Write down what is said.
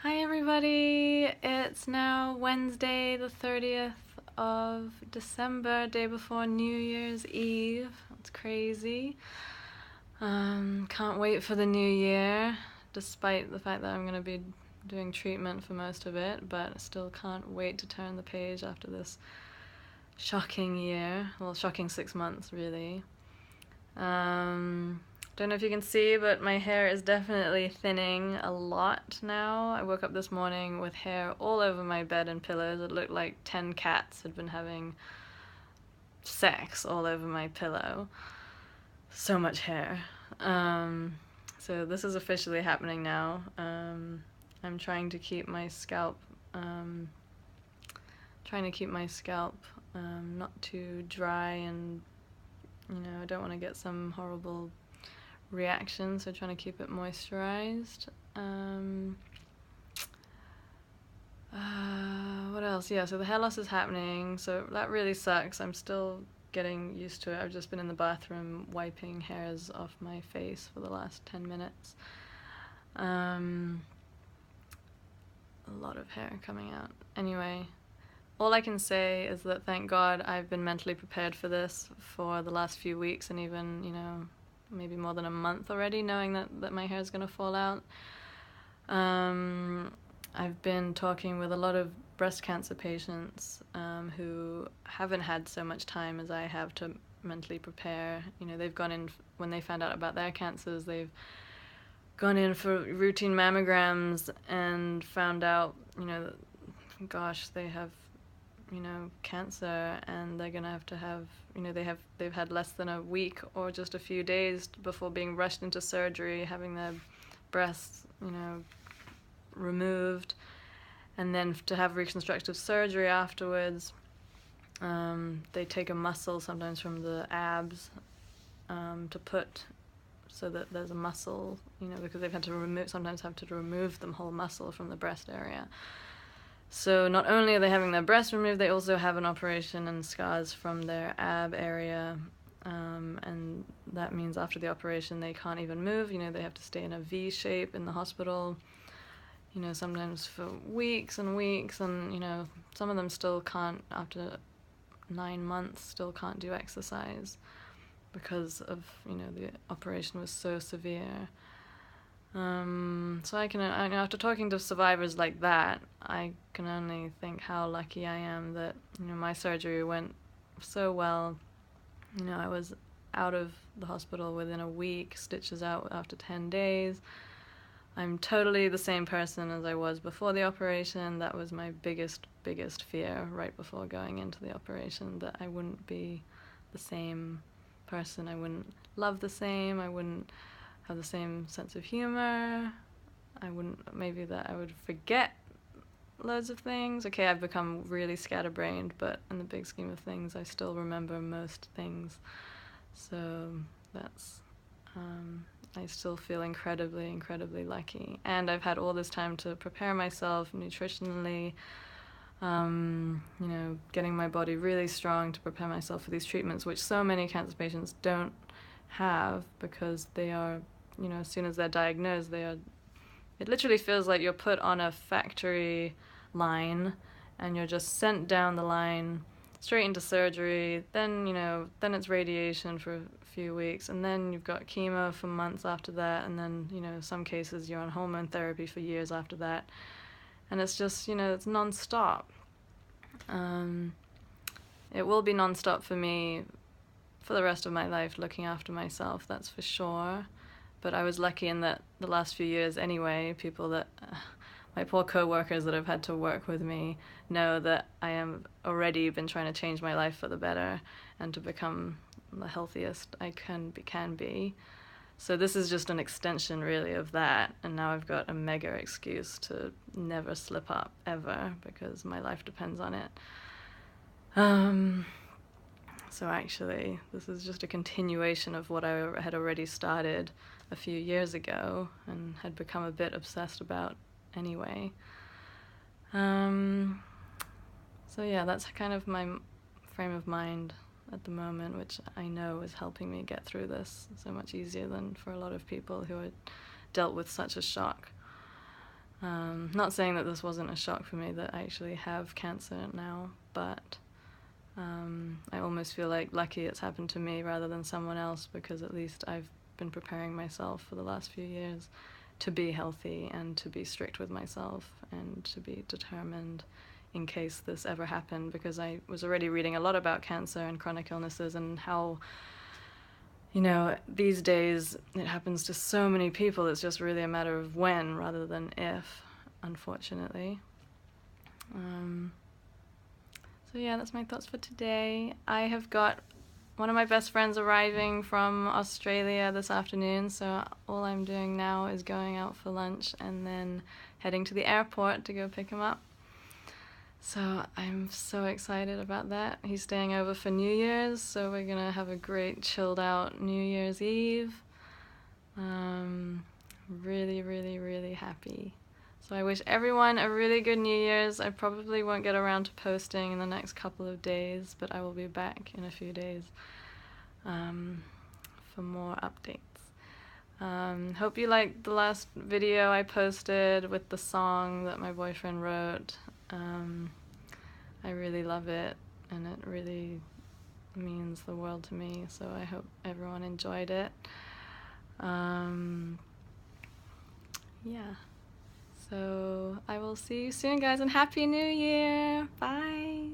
Hi everybody, it's now Wednesday the 30th of December, day before New Year's Eve. It's crazy. Can't wait for the new year, despite the fact that I'm going to be doing treatment for most of it, but still can't wait to turn the page after this shocking year. Well, shocking 6 months, really. Don't know if you can see, but my hair is definitely thinning a lot now. I woke up this morning with hair all over my bed and pillows. It looked like 10 cats had been having sex all over my pillow. So much hair. So this is officially happening now. I'm trying to keep my scalp not too dry, and I don't want to get some horrible reaction, so trying to keep it moisturized. What else? Yeah, so the hair loss is happening, so that really sucks. I'm still getting used to it. I've just been in the bathroom wiping hairs off my face for the last 10 minutes. A lot of hair coming out. Anyway, all I can say is that thank God I've been mentally prepared for this for the last few weeks, and even, maybe more than a month already, knowing that my hair is going to fall out. I've been talking with a lot of breast cancer patients who haven't had so much time as I have to mentally prepare. They've gone in, when they found out about their cancers, they've gone in for routine mammograms and found out, that, gosh, they have, cancer, and they're gonna have to have, they've had less than a week or just a few days before being rushed into surgery, having their breasts, removed, and then to have reconstructive surgery afterwards. They take a muscle sometimes from the abs to put, so that there's a muscle, because they've had to sometimes have to remove the whole muscle from the breast area. So not only are they having their breast removed, they also have an operation and scars from their ab area, and that means after the operation they can't even move. They have to stay in a V shape in the hospital, sometimes for weeks and weeks, and some of them still can't, after 9 months, still can't do exercise because of the operation was so severe. So after talking to survivors like that, I can only think how lucky I am that my surgery went so well. I was out of the hospital within a week, stitches out after 10 days. I'm totally the same person as I was before the operation. That was my biggest fear right before going into the operation, that I wouldn't be the same person. I wouldn't love the same. I wouldn't have the same sense of humor. Maybe that I would forget loads of things. Okay, I've become really scatterbrained, but in the big scheme of things, I still remember most things. So that's, I still feel incredibly lucky. And I've had all this time to prepare myself nutritionally, getting my body really strong to prepare myself for these treatments, which so many cancer patients don't have, because they are, as soon as they're diagnosed, it literally feels like you're put on a factory line and you're just sent down the line straight into surgery. Then it's radiation for a few weeks, and then you've got chemo for months after that, and then some cases you're on hormone therapy for years after that, and it's just it's non-stop. It will be non-stop for me for the rest of my life, looking after myself, that's for sure. But I was lucky in that the last few years anyway, people that, my poor co-workers that have had to work with me, know that I am already been trying to change my life for the better and to become the healthiest I can be. So this is just an extension really of that, and now I've got a mega excuse to never slip up ever, because my life depends on it. So actually, this is just a continuation of what I had already started a few years ago and had become a bit obsessed about anyway. So yeah, that's kind of my frame of mind at the moment, which I know is helping me get through this so much easier than for a lot of people who had dealt with such a shock. Not saying that this wasn't a shock for me that I actually have cancer now, but I almost feel like lucky it's happened to me rather than someone else, because at least I've been preparing myself for the last few years to be healthy and to be strict with myself and to be determined in case this ever happened, because I was already reading a lot about cancer and chronic illnesses and how, you know, these days it happens to so many people. It's just really a matter of when rather than if, unfortunately. So yeah, that's my thoughts for today. I have got one of my best friends arriving from Australia this afternoon, so all I'm doing now is going out for lunch and then heading to the airport to go pick him up. So I'm so excited about that. He's staying over for New Year's, so we're gonna have a great chilled out New Year's Eve. Really, really, really happy. So I wish everyone a really good New Year's. I probably won't get around to posting in the next couple of days, but I will be back in a few days for more updates. Hope you liked the last video I posted with the song that my boyfriend wrote. I really love it, and it really means the world to me, so I hope everyone enjoyed it. Yeah. So I will see you soon, guys, and Happy New Year! Bye!